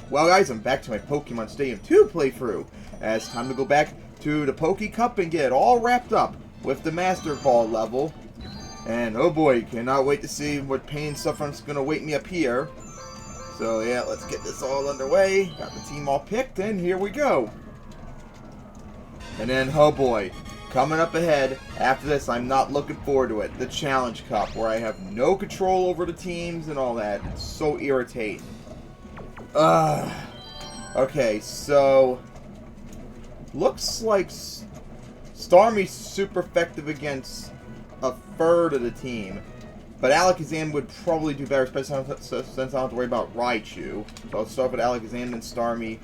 Well guys, I'm back to my Pokemon Stadium 2 playthrough. It's time to go back to the Poke Cup and get it all wrapped up with the Master Ball level. And oh boy, cannot wait to see what pain and suffering's going to wait me up here. So yeah, let's get this all underway. Got the team all picked and here we go. And then, oh boy, coming up ahead, after this I'm not looking forward to it. The Challenge Cup, where I have no control over the teams and all that. It's so irritating. Okay, so looks like Starmie's super effective against a third of the team, but Alakazam would probably do better, especially since I don't have to worry about Raichu. So I'll start with Alakazam and Starmie.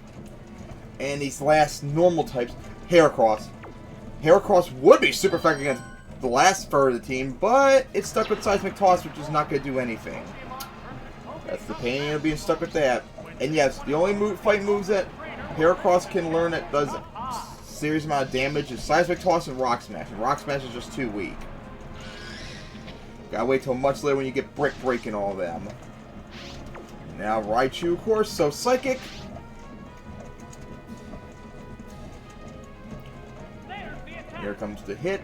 And these last normal types, Heracross. Heracross would be super effective against the last third of the team, but it's stuck with Seismic Toss, which is not going to do anything. That's the pain of being stuck with that. And yes, the only fight moves that Heracross can learn that does a serious amount of damage is Seismic Toss and Rock Smash. And Rock Smash is just too weak. Gotta wait till much later when you get Brick Break and all of them. Now Raichu, of course, so Psychic. Here comes the hit.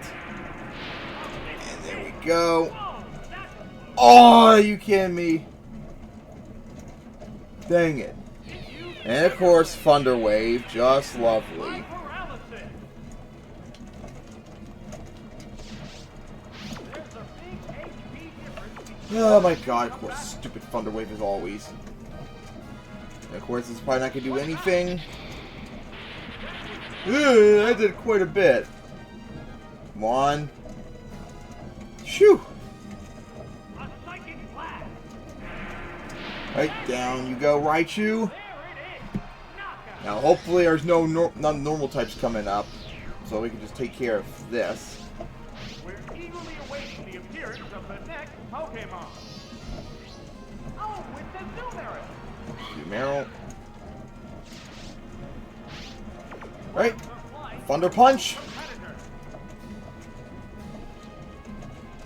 And there we go. Oh, are you kidding me? Dang it. And of course, Thunder Wave, just lovely. Oh my god, of course, stupid Thunder Wave as always. And of course, it's probably not going to do anything. I did quite a bit. Come on. Shoo! Right, down you go, Raichu. Now, hopefully there's no normal types coming up, so we can just take care of this. We're eagerly awaiting the appearance of the next Pokemon. Oh, it's the Zoomerl. Right. Thunder Punch.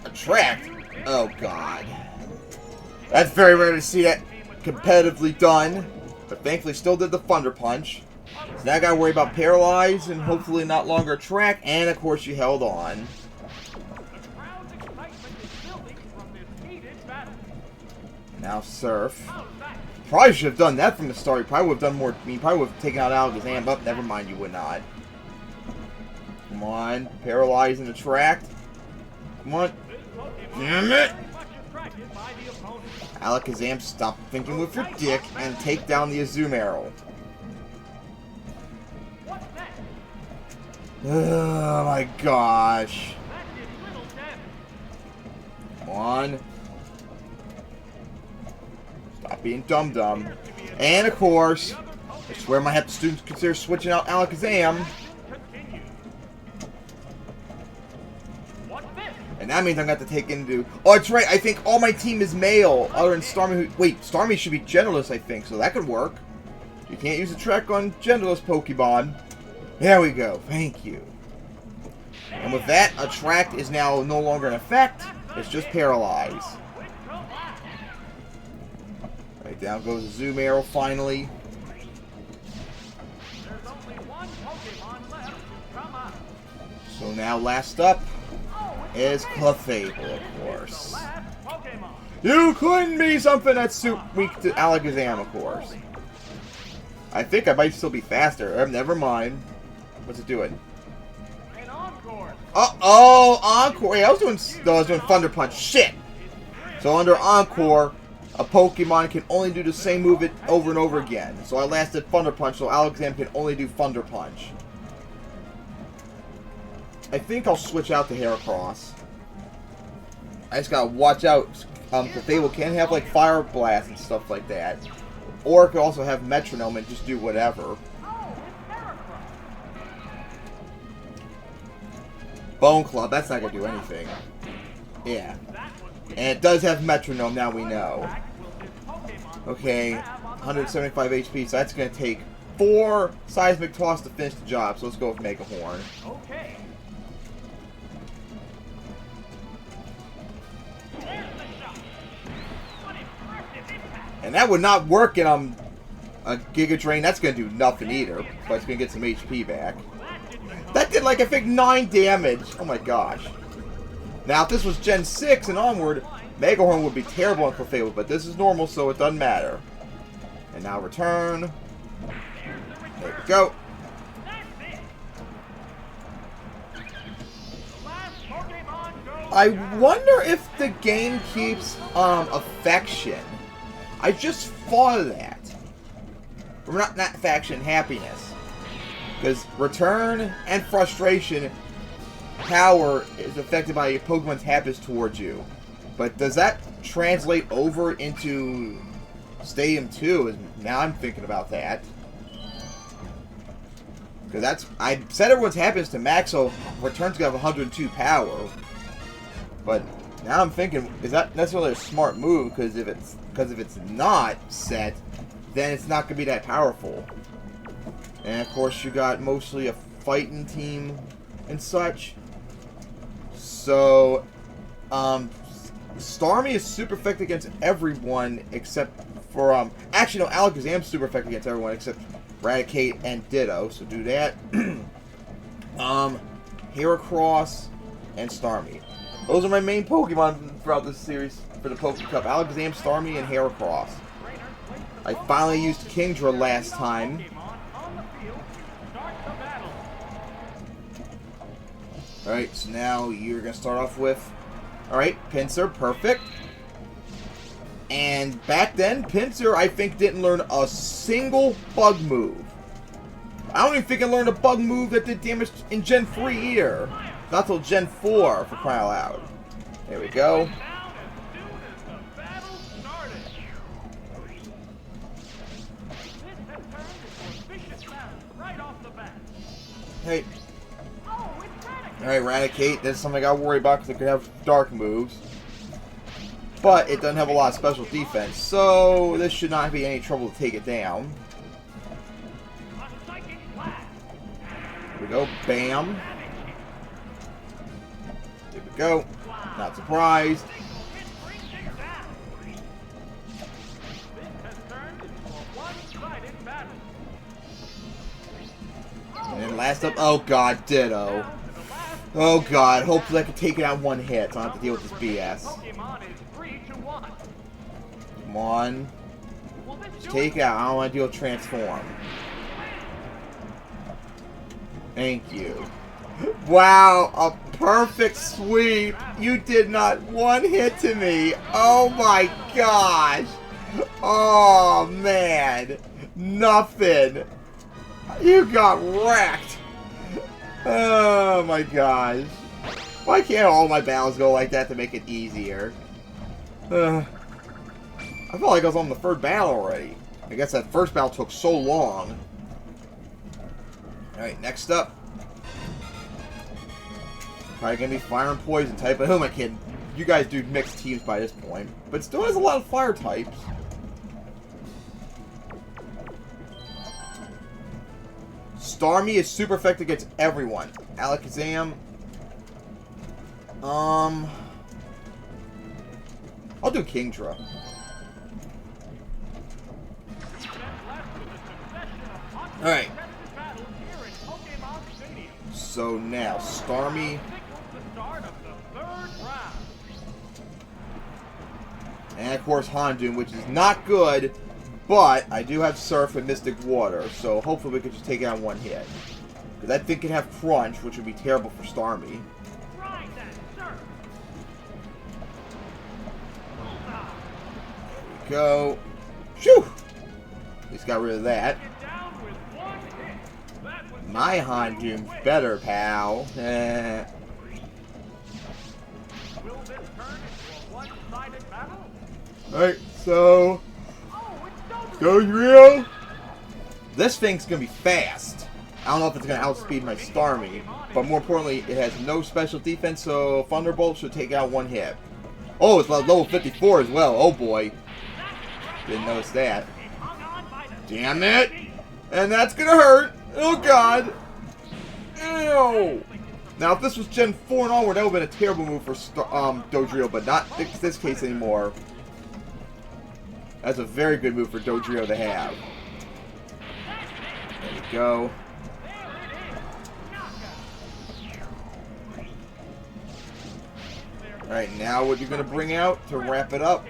Attract. Oh, God. That's very rare to see that competitively done. But thankfully still did the Thunder Punch. So now I gotta worry about Paralyze and hopefully not longer Attract. And of course you held on. Now Surf. Probably should have done that from the start. You probably would have done more. I mean, probably would have taken out Alakazam, but never mind, you would not. Come on. Paralyze and Attract. Come on. Damn it! Alakazam, stop thinking with your dick and take down the Azumarill. Oh my gosh. Come on. Stop being dumb. And of course, I swear I might have the students consider switching out Alakazam. And that means I'm going to have to take into... Oh, that's right. I think all my team is male, other than Starmie. Wait, Starmie should be genderless, I think, so that could work. You can't use a track on genderless Pokemon. There we go. Thank you. And with that, Attract is now no longer in effect. It's just Paralyze. Right, down goes the Zoomerl finally. So now, last up is Clefable, of course. You couldn't be something that's weak to Alakazam, of course. I think I might still be faster. Never mind. What's it doing? Uh-oh! Encore! Yeah, I was doing Thunder Punch. Shit! So under Encore, a Pokemon can only do the same move over and over again. So I lasted Thunder Punch, so Alakazam can only do Thunder Punch. I think I'll switch out to Heracross. I just gotta watch out. Clefable can have like Fire Blast and stuff like that. Or it could also have Metronome and just do whatever. Bone Club, that's not gonna do anything. Yeah. And it does have Metronome, now we know. Okay, 175 HP, so that's gonna take 4 Seismic Toss to finish the job. So let's go with Mega Horn. Okay. And that would not work in A Giga Drain, that's going to do nothing either, but it's going to get some HP back. That did like, I think, 9 damage. Oh my gosh. Now, if this was Gen 6 and onward, Mega Horn would be terrible on Clefable, but this is normal, so it doesn't matter. And now return. There we go. I wonder if the game keeps affection. I just thought of that. Not faction, happiness. Because return and frustration power is affected by Pokemon's happiness towards you. But does that translate over into Stadium 2? Now I'm thinking about that. Because that's... I set everyone's happiness to max, so return's gonna have 102 power. But now I'm thinking, is that necessarily a smart move? Because if it's not set, then it's not gonna be that powerful. And of course, you got mostly a fighting team and such. So, Starmie is super effective against everyone except for actually no, Alakazam's super effective against everyone except Raticate and Ditto. So do that. Heracross and Starmie. Those are my main Pokemon throughout this series for the Poké Cup. Alakazam, Starmie, and Heracross. I finally used Kingdra last time. Alright, so now you're going to start off with... Alright, Pinsir, perfect. And back then, Pinsir, I think, didn't learn a single bug move. I don't even think I learned a bug move that did damage in Gen 3 either. Not till Gen 4, for crying out loud. There we go. Hey. Alright, Raticate. That's something I gotta worry about because it could have dark moves. But it doesn't have a lot of special defense, so this should not be any trouble to take it down. Here we go. Bam. There we go. Not surprised. And then last up, oh god, Ditto. Oh god, hopefully I can take it out one hit so I don't have to deal with this BS. Come on. Just take it out, I don't want to deal with Transform. Thank you. Wow, a perfect sweep. You did not one hit to me. Oh my gosh. Oh man. Nothing. You got wrecked. Oh my gosh. Why can't all my battles go like that to make it easier? I felt like I was on the third battle already. I guess that first battle took so long. Alright, next up. Probably gonna be fire and poison type, but who am I kidding? You guys do mixed teams by this point. But still has a lot of fire types. Starmie is super effective against everyone. Alakazam. I'll do Kingdra. Alright. So now, Starmie. And of course, Houndoom, which is not good. But I do have Surf and Mystic Water, so hopefully we can just take it on one hit. Because that thing can have Crunch, which would be terrible for Starmie. There we go. Shoo! At least got rid of that. My Houndoom's better, pal. Alright, so... Dodrio! This thing's gonna be fast. I don't know if it's gonna outspeed my Starmie, but more importantly, it has no special defense, so Thunderbolt should take out one hit. Oh, it's level 54 as well. Oh boy. Didn't notice that. Damn it! And that's gonna hurt! Oh god! Ew! Now, if this was Gen 4 and onward, that would have been a terrible move for Dodrio, but not this case anymore. That's a very good move for Dodrio to have. There we go. Alright, now what you're going to bring out to wrap it up?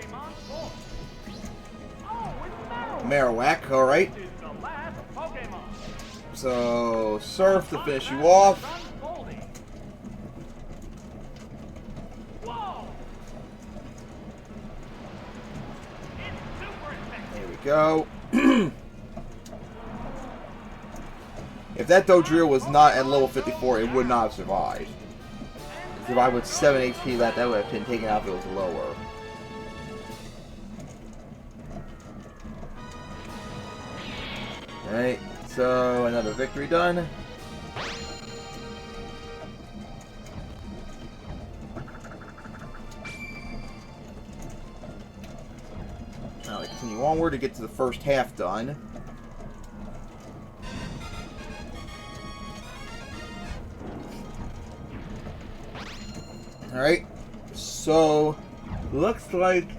Marowak, alright. So, Surf to finish you off. There we go. If that Dodrio was not at level 54, it would not have survived. If I with 7 HP left, that would have been taken out if it was lower. Alright, so another victory done. Now we continue onward to get to the first half done. Alright, so looks like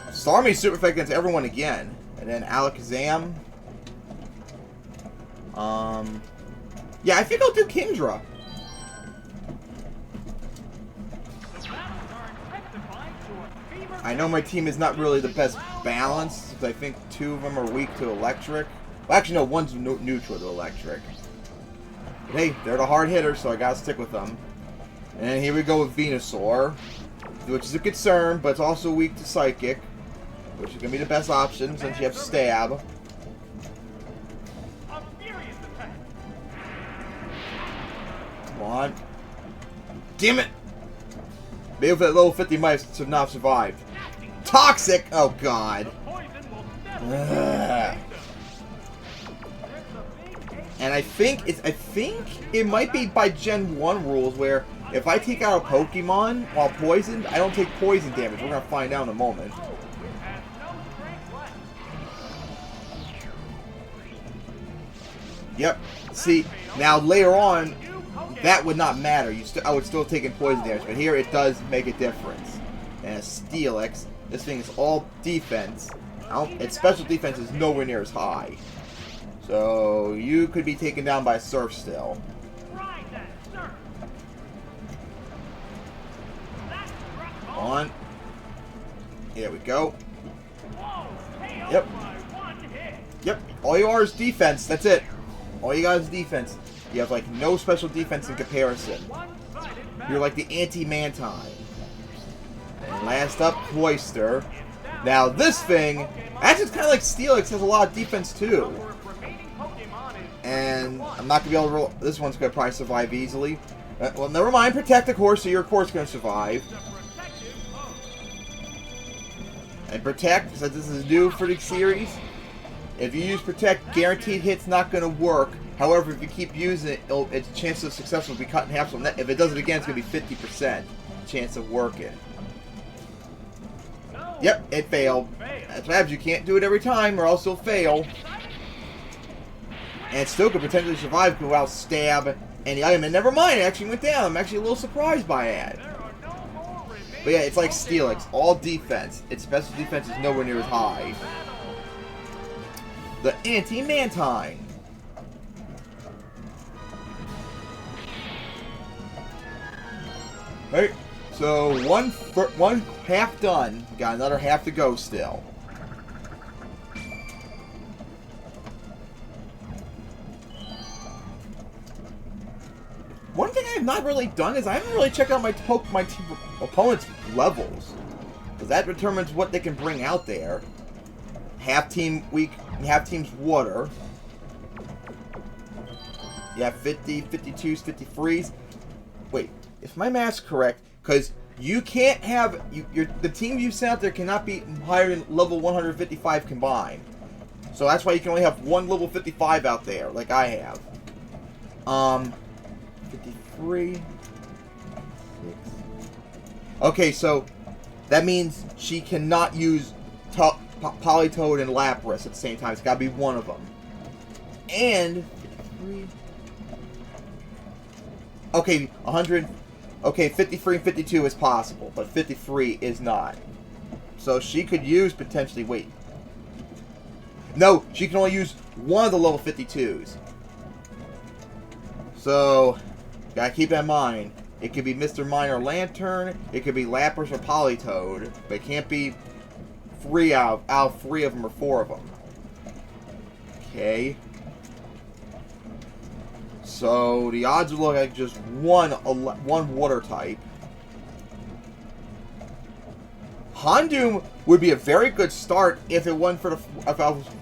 Starmie's super effective against everyone again. And then Alakazam. Yeah, I think I'll do Kingdra. I know my team is not really the best balanced, because I think 2 of them are weak to electric. Well, actually, no, one's neutral to electric. But hey, they're the hard hitters, so I gotta stick with them. And here we go with Venusaur, which is a concern, but it's also weak to Psychic, which is gonna be the best option since you have Stab. Come on. Damn it! Maybe if that level 50 might have not survived. Toxic! Oh god. Ugh. And I think it might be by Gen 1 rules where if I take out a Pokemon while poisoned, I don't take poison damage. We're gonna find out in a moment. Yep. See, now later on, that would not matter. I would still take in poison damage, but here it does make a difference. And a Steelix, this thing is all defense. Its special defense is nowhere near as high. So you could be taken down by Surf still. Come on. Here we go. Yep. Yep. All you are is defense. That's it. All you got is defense. You have like no special defense in comparison. You're like the anti-Mantine. And last up, Cloyster. Now this thing, actually it's kind of like Steelix, has a lot of defense too. And I'm not going to be able to roll. This one's going to probably survive easily. Well, never mind. Protect the course, so your course going to survive. And Protect, since this is new for the series, if you use Protect, guaranteed hit's not going to work. However, if you keep using it, its chance of success will be cut in half. So if it does it again, it's going to be 50% chance of working. Yep, it failed. That's what happens. You can't do it every time, or else it'll fail. And it still could potentially survive without Stab and the item. And never mind, it actually went down. I'm actually a little surprised by that. But yeah, it's like Steelix. All defense. Its special defense is nowhere near as high. The Anti-Mantine. Alright, so one half done. Got another half to go still. One thing I have not really done is I haven't really checked out my opponent's levels, because that determines what they can bring out there. Half team weak, half team's water. You have 50, 52s, 53s. Wait, if my math's correct, because you can't have the team you sent out there cannot be higher than level 155 combined. So that's why you can only have one level 55 out there, like I have. 53, 6. Okay, so that means she cannot use Politoed and Lapras at the same time. It's got to be one of them. And 53. Okay, 100. Okay, 53 and 52 is possible, but 53 is not. So she could use potentially. Wait. No, she can only use one of the level 52s. So, gotta keep that in mind. It could be Mr. Mine or Lantern. It could be Lapras or Politoed. But it can't be 3 out of 3 of them or 4 of them. Okay. So, the odds look like just one water type. Houndoom would be a very good start if it wasn't for the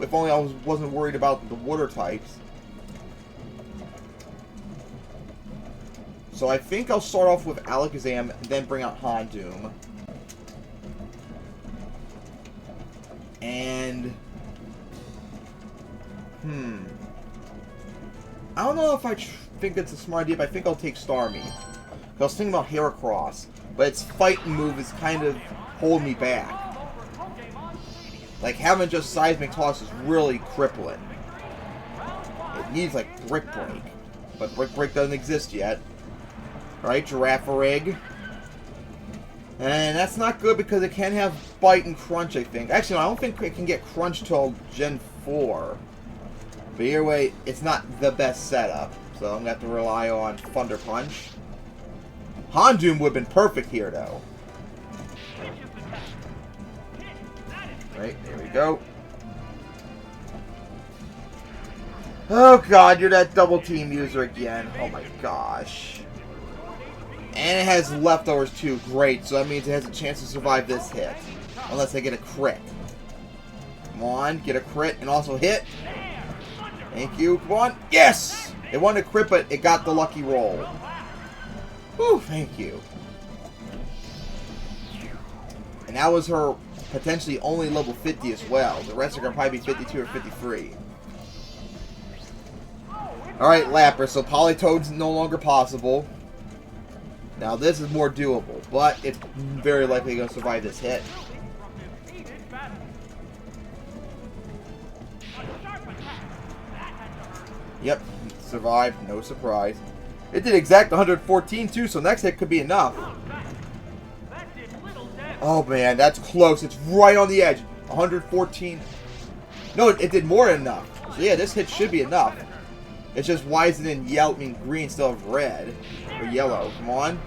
if only I wasn't worried about the water types. So I think I'll start off with Alakazam and then bring out Houndoom. And I don't know if I think it's a smart idea, but I think I'll take Starmie. I was thinking about Heracross, but its fighting move is kind of holding me back. Like, having just Seismic Toss is really crippling. It needs, like, Brick Break. But Brick Break doesn't exist yet. Alright, Girafarig. And that's not good because it can have Bite and Crunch, I think. Actually, no, I don't think it can get Crunch till Gen 4. But either way, it's not the best setup. So I'm going to have to rely on Thunder Punch. Houndoom would have been perfect here, though. Right, there we go. Oh god, you're that double team user again. Oh my gosh. And it has leftovers too. Great, so that means it has a chance to survive this hit. Unless I get a crit. Come on, get a crit and also hit. Thank you, come on. Yes! It wanted a crit, but it got the lucky roll. Whew, thank you. And that was her potentially only level 50 as well. The rest are going to probably be 52 or 53. Alright, Lapras. So Politoed's no longer possible. Now this is more doable, but it's very likely going to survive this hit. Yep, survived. No surprise. It did exact 114 too, so next hit could be enough. Oh man, that's close. It's right on the edge. 114. No, it did more than enough. So yeah, this hit should be enough. It's just why is it in yellow, green instead of red? Or yellow. Come on.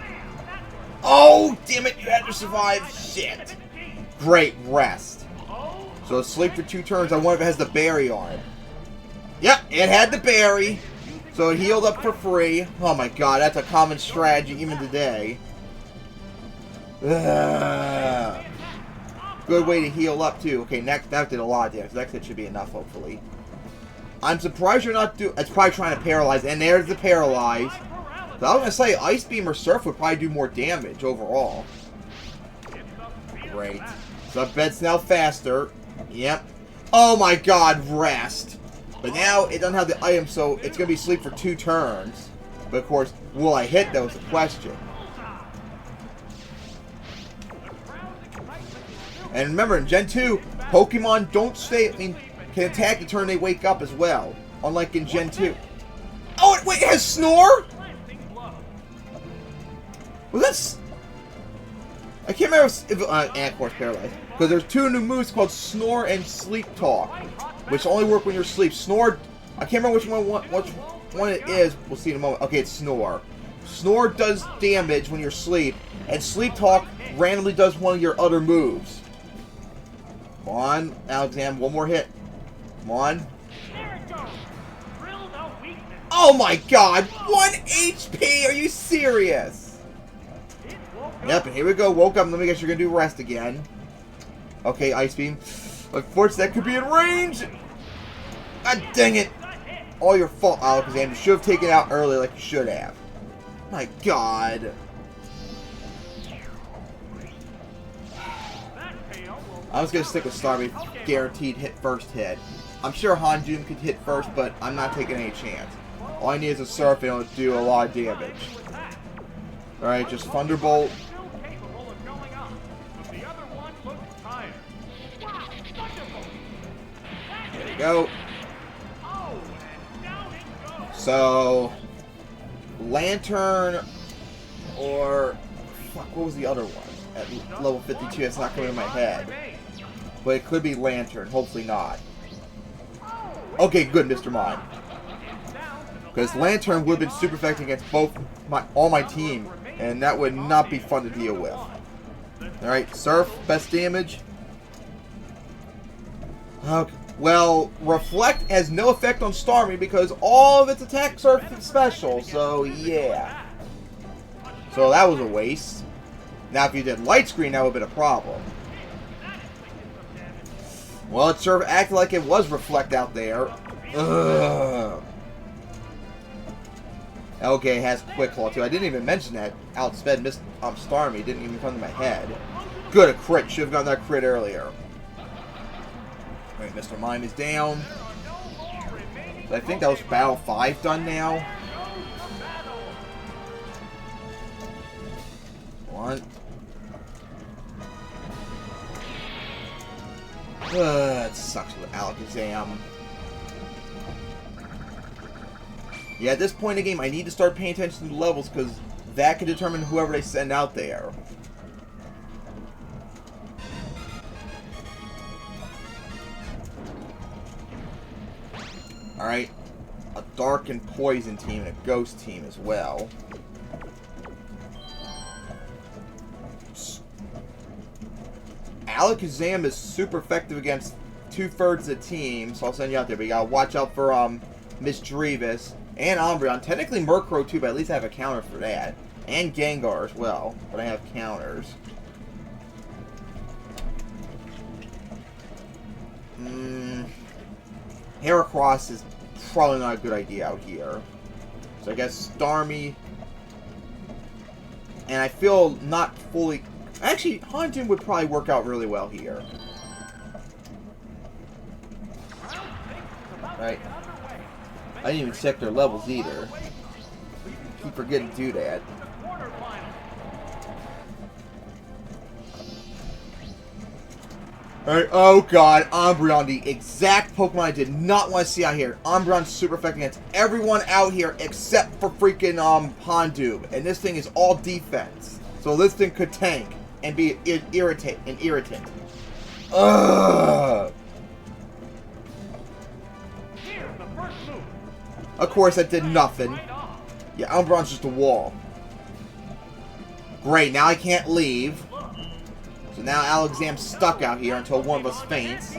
Oh, damn it. You had to survive. Shit. Great rest. So sleep for 2 turns. I wonder if it has the berry on it. Yep, it had the berry. So it healed up for free. Oh my god, that's a common strategy even today. Good way to heal up too. Okay, that did a lot of damage. Next hit should be enough, hopefully. I'm surprised you're not doing... It's probably trying to paralyze. And there's the paralyze. So I was going to say, Ice Beam or Surf would probably do more damage overall. Great. So bed's now faster. Yep. Oh my god, rest. But now it doesn't have the item, so it's going to be sleep for 2 turns. But of course, will I hit? That was the question. And remember, in Gen 2, Pokemon don't stay... can attack the turn they wake up as well. Unlike in Gen 2. Oh, wait, it has Snore? Was that... I can't remember if... and of course, Paralyzed. Because there's 2 new moves called Snore and Sleep Talk. Which only work when you're asleep. Snore... I can't remember which one it is. We'll see in a moment. Okay, it's Snore. Snore does damage when you're asleep. And Sleep Talk randomly does one of your other moves. Come on, Alakazam. One more hit. Come on. Oh my god! 1 HP! Are you serious? Yep, and here we go. Woke up. Let me guess you're going to do rest again. Okay, Ice Beam. Unfortunately, that could be in range! God dang it! All your fault, Alakazam. You should have taken it out early like you should have. My god. I was going to stick with Starmie. Guaranteed hit first hit. I'm sure Houndoom could hit first, but I'm not taking any chance. All I need is a Surf and it'll do a lot of damage. Alright, just Thunderbolt. There we go. So, Lantern or... Fuck, what was the other one? At level 52, it's not coming to my head. But it could be Lantern, hopefully not. Okay, good, Mr. Mime. Because Lantern would have been super effective against all my team, and that would not be fun to deal with. Alright, Surf, best damage. Okay. Well, Reflect has no effect on Starmie because all of its attacks are special, so yeah. So that was a waste. Now if you did Light Screen, that would have been a problem. Well, it sort of acted like it was Reflect out there. Ugh. Okay, it has Quick Claw too. I didn't even mention that. Outsped Starmie. Didn't even come to my head. Good, a crit. Should have gotten that crit earlier. Alright, Mr. Mime is down. So I think that was Battle 5 done now. One. It sucks with Alakazam. Yeah, at this point in the game, I need to start paying attention to the levels because that can determine whoever they send out there. Alright, a Dark and Poison team and a Ghost team as well. Alakazam is super effective against 2/3 of the team, so I'll send you out there. But you gotta watch out for Misdreavus and Umbreon. Technically Murkrow too, but at least I have a counter for that. And Gengar as well, but I have counters. Heracross is probably not a good idea out here. So I guess Starmie. And I feel not fully... Actually, Haunton would probably work out really well here. Right. I didn't even check their levels either. Keep forgetting to do that. Alright, oh god, Umbreon, the exact Pokemon I did not want to see out here. Umbreon's super effective against everyone out here except for freaking Houndoom. And this thing is all defense. So this thing could tank and be an irritant. Ugh. Of course, that did nothing. Yeah, Umbreon's just a wall. Great, now I can't leave. So now Alakazam's stuck out here until one of us faints.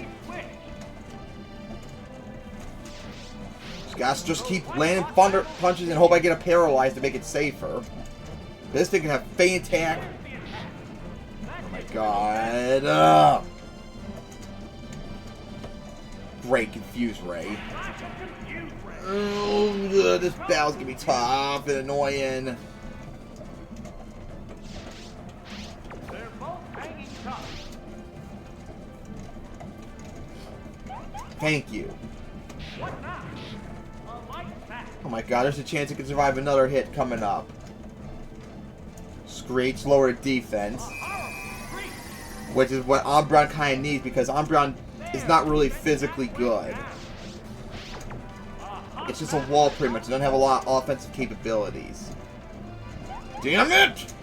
Just keep landing thunder punches and hope I get a paralyzed to make it safer. This thing can have feint attack. Oh my god. Great, Confuse Ray. Oh, this battle's gonna be tough and annoying. Thank you. Oh my god, there's a chance it can survive another hit coming up. Screech, lower defense. Which is what Umbreon kind of needs because Umbreon is not really physically good. It's just a wall pretty much. It doesn't have a lot of offensive capabilities. Damn it!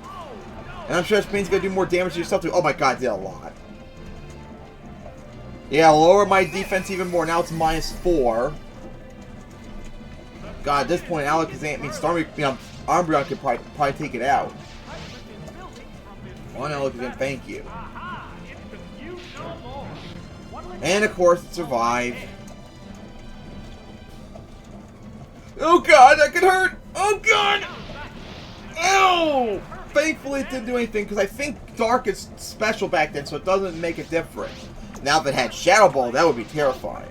And I'm sure Spain's gonna do more damage to yourself too. Oh my god, it did a lot. Yeah, lower my defense even more. Now it's -4. God, at this point, Alakazam, Umbreon could probably take it out. One Alakazam, thank you. And of course, it survived. Oh god, that could hurt! Oh god! Ow! Thankfully, it didn't do anything because I think Dark is special back then, so it doesn't make a difference. Now, if it had Shadow Ball, that would be terrifying.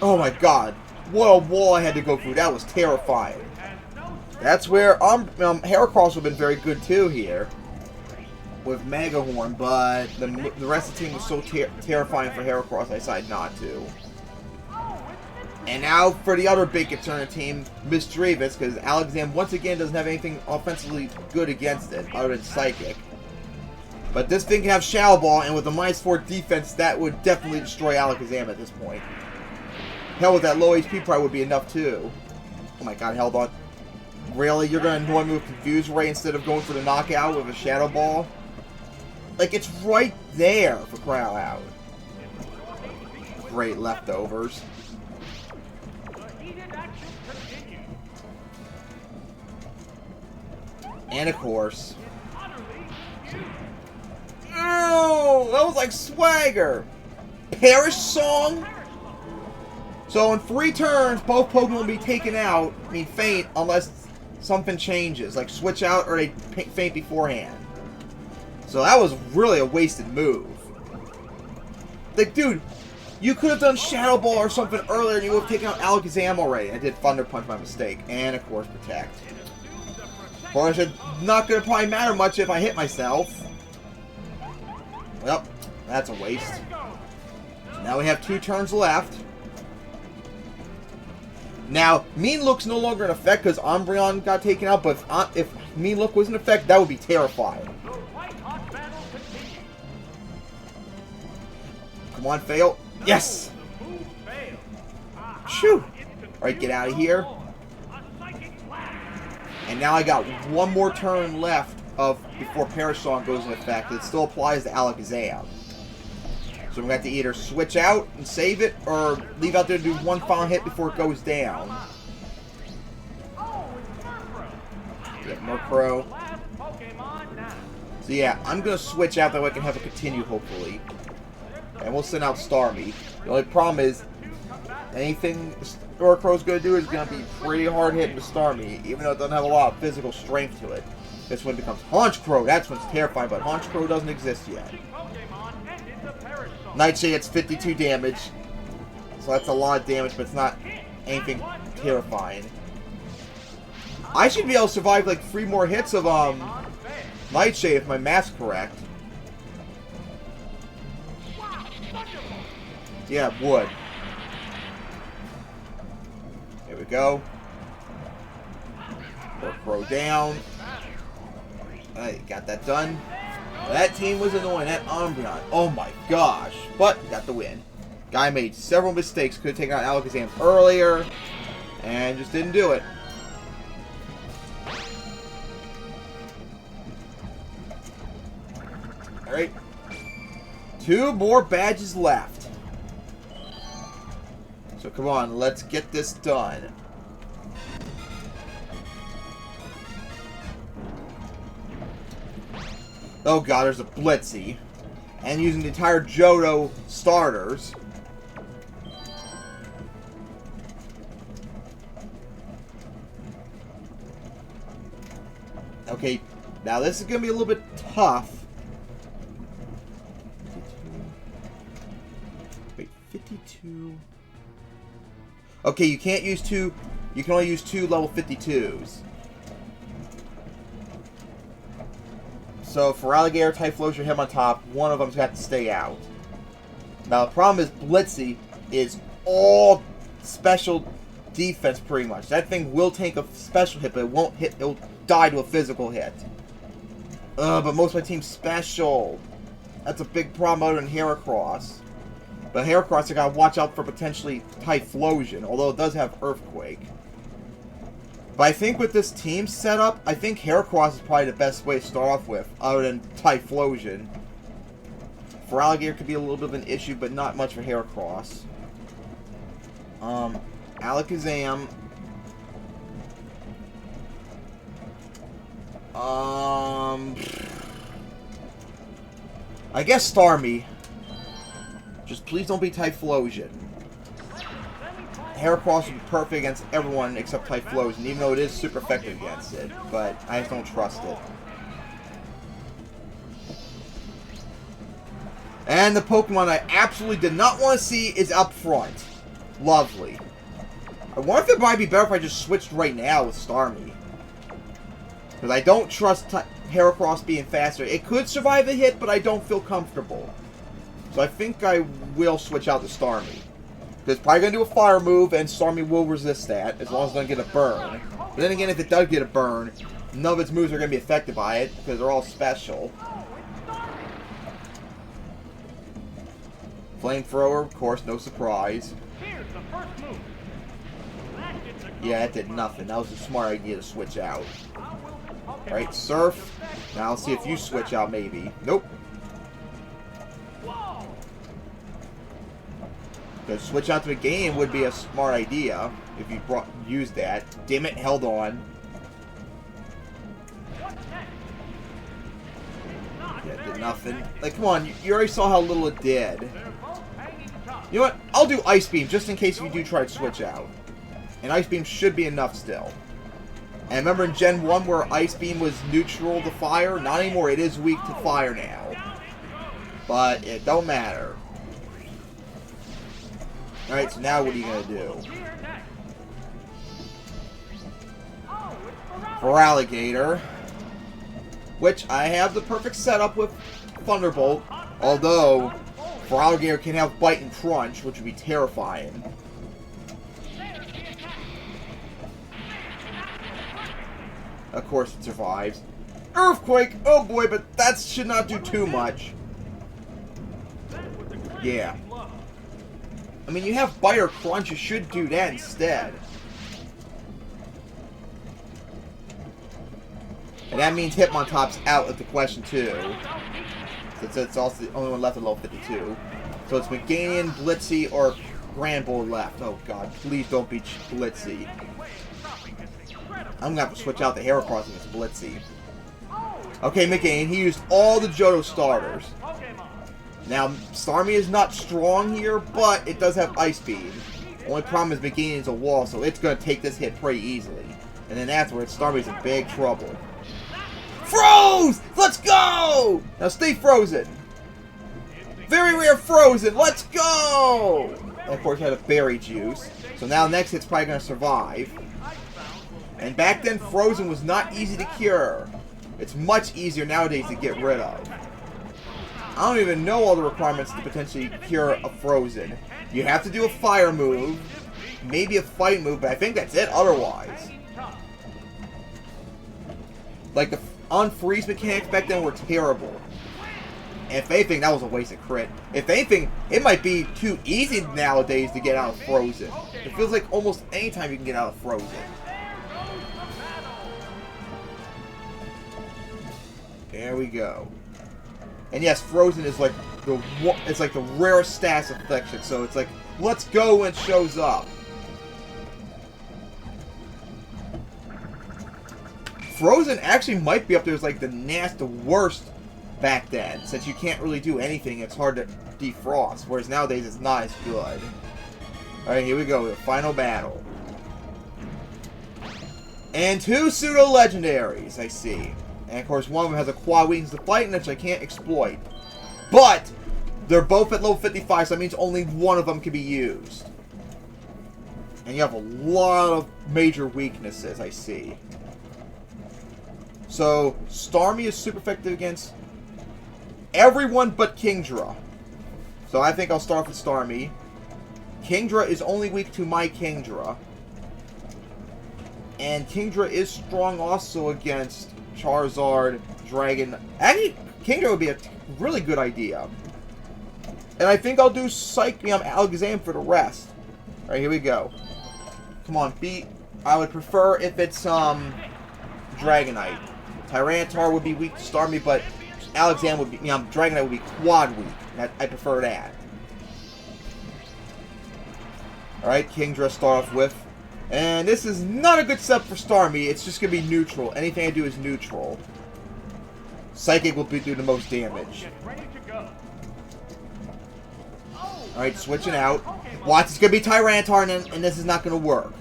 Oh my god. What a wall I had to go through. That was terrifying. That's where Heracross would have been very good too here. With Mega Horn, but the rest of the team was so terrifying for Heracross, I decided not to. And now for the other big concern of the team, Misdreavus, because Alakazam once again doesn't have anything offensively good against it, other than Psychic. But this thing can have Shadow Ball, and with a -4 defense, that would definitely destroy Alakazam at this point. Hell, with that low HP probably would be enough too. Oh my god, held on. Really? You're going to annoy me with Confuse Ray instead of going for the knockout with a Shadow Ball? Like, it's right there, for crying out loud. great leftovers. The heated action continues. And of course... It's utterly huge. Oh, that was like swagger. Perish Song? So in 3 turns, both Pokemon will be taken out, faint, unless something changes. Like switch out or they faint beforehand. So that was really a wasted move. Like, dude, you could have done Shadow Ball or something earlier and you would have taken out Alakazam already. I did Thunder Punch by mistake. And, of course, Protect. Of course, it's not going to probably matter much if I hit myself. Well, that's a waste. So now we have 2 turns left. Now, Mean Look's no longer in effect because Umbreon got taken out, but if Mean Look was in effect, that would be terrifying. Come on, fail. Yes! Shoo! Alright, get out of here. And now I got 1 more turn left before Perish Song goes into effect. It still applies to Alakazam. So I'm going to have to either switch out and save it, or leave out there to do 1 final hit before it goes down. Yeah, Murkrow. So yeah, I'm going to switch out that way I can have it continue, hopefully. And we'll send out Starmie. The only problem is, anything Murkrow's going to do is going to be pretty hard hitting to Starmie, even though it doesn't have a lot of physical strength to it. This one becomes Honchkrow. That's what's terrifying, but Honchkrow doesn't exist yet. Nightshade gets 52 damage. So that's a lot of damage, but it's not anything terrifying. I should be able to survive like 3 more hits of Nightshade if my math's correct. Yeah, it would. Here we go. Murkrow down. Alright, got that done. That team was annoying. That Umbreon. Oh my gosh. But, got the win. Guy made several mistakes. Could have taken out Alakazam earlier. And just didn't do it. Alright. 2 more badges left. So come on, let's get this done. Oh god, there's a Blitzy. And using the entire Johto starters. Okay, now this is going to be a little bit tough. 52. Okay, you can't use 2. You can only use 2 level 52s. So for Alligator, Typhlosion, him on top, one of them's got to stay out. Now the problem is Blitzy is all special defense pretty much. That thing will take a special hit, but it won't hit. It'll die to a physical hit. But most of my team's special. That's a big problem other than Heracross. But Heracross, I gotta watch out for potentially Typhlosion, although it does have Earthquake. But I think with this team setup, I think Heracross is probably the best way to start off with, other than Typhlosion. For Alligator, it could be a little bit of an issue, but not much for Heracross. Alakazam. I guess Starmie. Just please don't be Typhlosion. Heracross would be perfect against everyone except Typhlosion, even though it is super effective against it. But I just don't trust it. And the Pokemon I absolutely did not want to see is up front. Lovely. I wonder if it might be better if I just switched right now with Starmie. Because I don't trust Heracross being faster. It could survive the hit, but I don't feel comfortable. So I think I will switch out to Starmie. It's probably going to do a fire move, and Starmie will resist that, as long as it doesn't get a burn. But then again, if it does get a burn, none of its moves are going to be affected by it, because they're all special. Flamethrower, of course, no surprise. Yeah, that did nothing. That was a smart idea to switch out. Alright, Surf. Now I'll see if you switch out, maybe. Nope. Because switch out to Meganium would be a smart idea if you used that. Damn it, held on. Yeah, did nothing. Like, come on, you already saw how little it did. You know what? I'll do Ice Beam just in case if you do try to switch out. And Ice Beam should be enough still. And remember in Gen 1 where Ice Beam was neutral to fire? Not anymore, it is weak to fire now. But it don't matter. Alright, so now what are you going to do? For Alligator. Which I have the perfect setup with Thunderbolt. Although, for Alligator can have Bite and Crunch, which would be terrifying. Of course it survives. Earthquake! Oh boy, but that should not do too much. Yeah. I mean, you have Bite or Crunch, you should do that instead. And that means Hitmontop's out of the question too. Since it's also the only one left at level 52. So it's Meganium, Blitzy, or Granbull left. Oh god, please don't be Blitzy. I'm gonna have to switch out the Heracross against Blitzy. Okay, Meganium, he used all the Johto starters. Now, Starmie is not strong here, but it does have Ice Beam. Only problem is Meganium is a wall, so it's gonna take this hit pretty easily. And then afterwards, Starmie's in big trouble. Froze! Let's go! Now stay frozen. Very rare frozen. Let's go! And of course, had a berry juice. So now next hit's probably going to survive. And back then, frozen was not easy to cure. It's much easier nowadays to get rid of. I don't even know all the requirements to potentially cure a frozen. You have to do a fire move, maybe a fight move, but I think that's it otherwise. Like the unfreeze mechanics back then were terrible. And if anything, that was a waste of crit. If anything, it might be too easy nowadays to get out of Frozen. It feels like almost any time you can get out of Frozen. There we go. And yes, Frozen is like the rarest status affliction. So it's like, let's go when it shows up. Frozen actually might be up there as like the worst back then, since you can't really do anything. It's hard to defrost, whereas nowadays it's not as good. Alright, here we go, the final battle. And two pseudo-legendaries, I see. And of course one of them has a quad weakness to fight, which I can't exploit. But, they're both at level 55, so that means only one of them can be used. And you have a lot of major weaknesses, I see. So, Starmie is super effective against everyone but Kingdra. So I think I'll start with Starmie. Kingdra is only weak to my Kingdra. And Kingdra is strong also against Charizard, Dragon. Actually, Kingdra would be a really good idea. And I think I'll do Psychium Alakazam for the rest. Alright, here we go. Come on, I would prefer if it's, Dragonite. Tyranitar would be weak to Starmie, but Alakazam would be, Dragonite would be quad weak. I prefer that. Alright, Kingdra start off with. And this is not a good setup for Starmie. It's just going to be neutral. Anything I do is neutral. Psychic will do the most damage. Alright, switching out. Watch, it's going to be Tyranitar, and this is not going to work.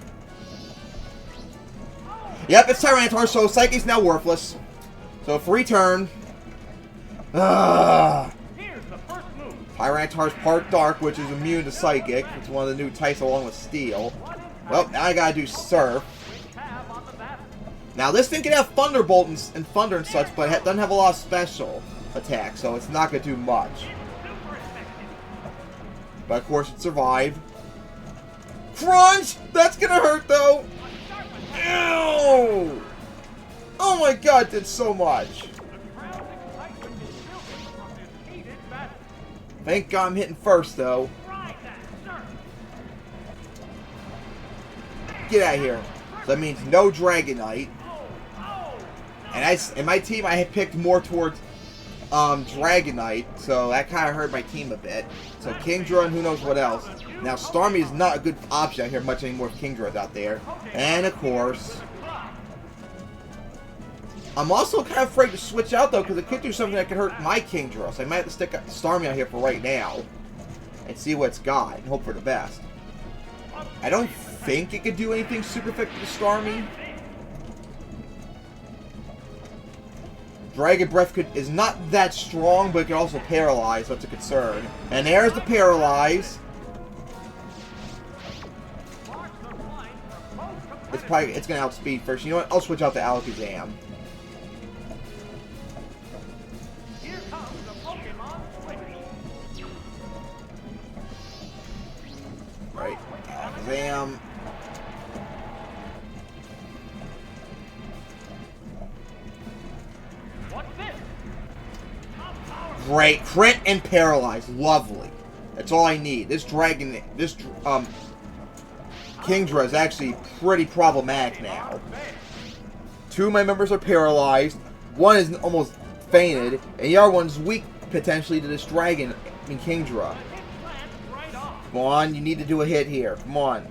Yep, it's Tyranitar, so Psychic's now worthless. So for return... Tyranitar's part Dark, which is immune to Psychic. It's one of the new types along with Steel. Well, now I gotta do Surf. Now this thing can have Thunderbolt and Thunder and such, but it doesn't have a lot of special attacks, so it's not gonna do much. But of course it survived. Crunch! That's gonna hurt though! Ew! Oh my god, it did so much. Thank God I'm hitting first though. Get out of here. So that means no Dragonite. And in my team I had picked more towards Dragonite, so that kind of hurt my team a bit. So Kingdra and who knows what else. Now Starmie is not a good option out here much anymore if Kingdra's out there. And of course, I'm also kind of afraid to switch out though because it could do something that could hurt my Kingdra. So I might have to stick Starmie out here for right now and see what it's got and hope for the best. I don't think it could do anything super effective to Starmie. Dragon Breath is not that strong, but it can also paralyze, so it's a concern. And there's the paralyze. It's gonna outspeed first. You know what? I'll switch out to Alakazam. Here comes the Pokemon switch. Right, Alakazam. What's this? Great. Crit and paralyze. Lovely. That's all I need. This Kingdra is actually pretty problematic now. Two of my members are paralyzed. One is almost fainted. And the other one's weak, potentially, to this Kingdra. Come on. You need to do a hit here. Come on.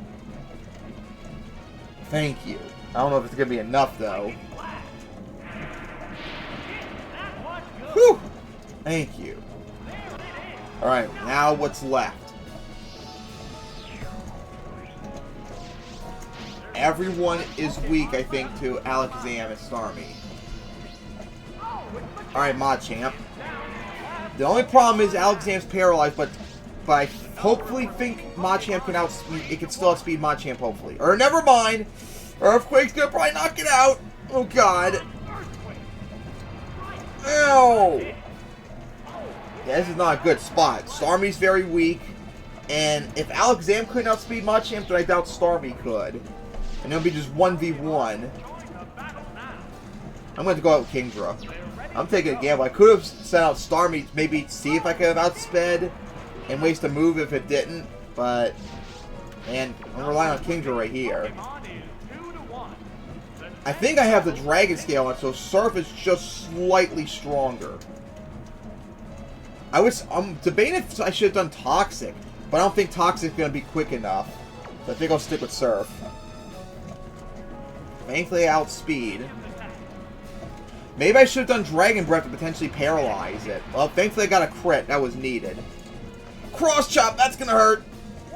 Thank you. I don't know if it's going to be enough, though. Whew! Thank you. Alright, now what's left? Everyone is weak, I think, to Alakazam and Starmie. Alright, Machamp. The only problem is Alakazam's paralyzed, but I hopefully think Machamp can outspeed. It can still outspeed Machamp, hopefully. Or never mind. Earthquake's gonna probably knock it out. Oh God. Ow! Yeah, this is not a good spot. Starmie's very weak, and if Alakazam couldn't outspeed Machamp, then I doubt Starmie could. And it'll be just 1v1. I'm going to go out with Kingdra. I'm taking a gamble. I could have sent out Starmie to maybe see if I could have outsped and waste a move if it didn't, but and I'm relying on Kingdra right here. I think I have the Dragon Scale on, so Surf is just slightly stronger. I'm debating if I should have done Toxic, but I don't think Toxic is going to be quick enough. So I think I'll stick with Surf. Thankfully, outspeed. Maybe I should have done Dragon Breath to potentially paralyze it. Well, thankfully I got a crit. That was needed. Cross Chop, that's going to hurt.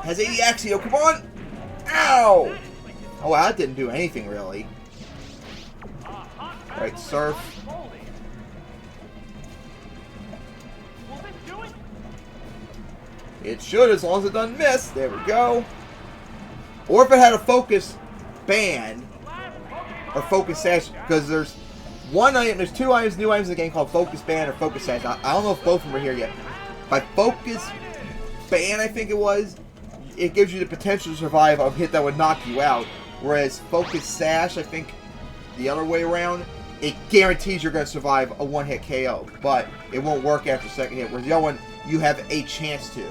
Has 80 Axio, come on. Ow! Oh, that didn't do anything, really. Alright, Surf. It should, as long as it doesn't miss. There we go. Or if it had a Focus Band, or Focus Sash, because there's one item, there's two items, new items in the game called Focus Band or Focus Sash. I don't know if both of them are here yet. By Focus Band, I think it was, it gives you the potential to survive a hit that would knock you out. Whereas Focus Sash, I think the other way around, it guarantees you're going to survive a one-hit KO. But it won't work after second hit. Whereas the other one, you have a chance to.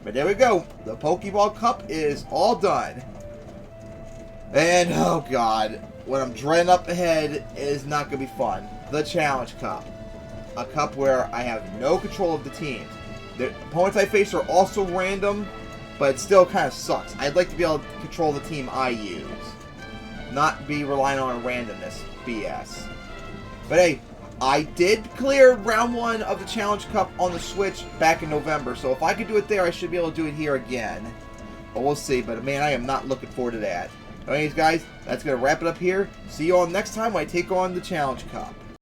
But there we go. The Pokeball Cup is all done. And, oh God, what I'm dreading up ahead is not going to be fun. The Challenge Cup. A cup where I have no control of the teams. The opponents I face are also random, but it still kind of sucks. I'd like to be able to control the team I use. Not be relying on randomness BS. But hey, I did clear round 1 of the Challenge Cup on the Switch back in November, so if I could do it there, I should be able to do it here again. But we'll see, but man, I am not looking forward to that. Anyways, guys, that's going to wrap it up here. See you all next time when I take on the Challenge Cup.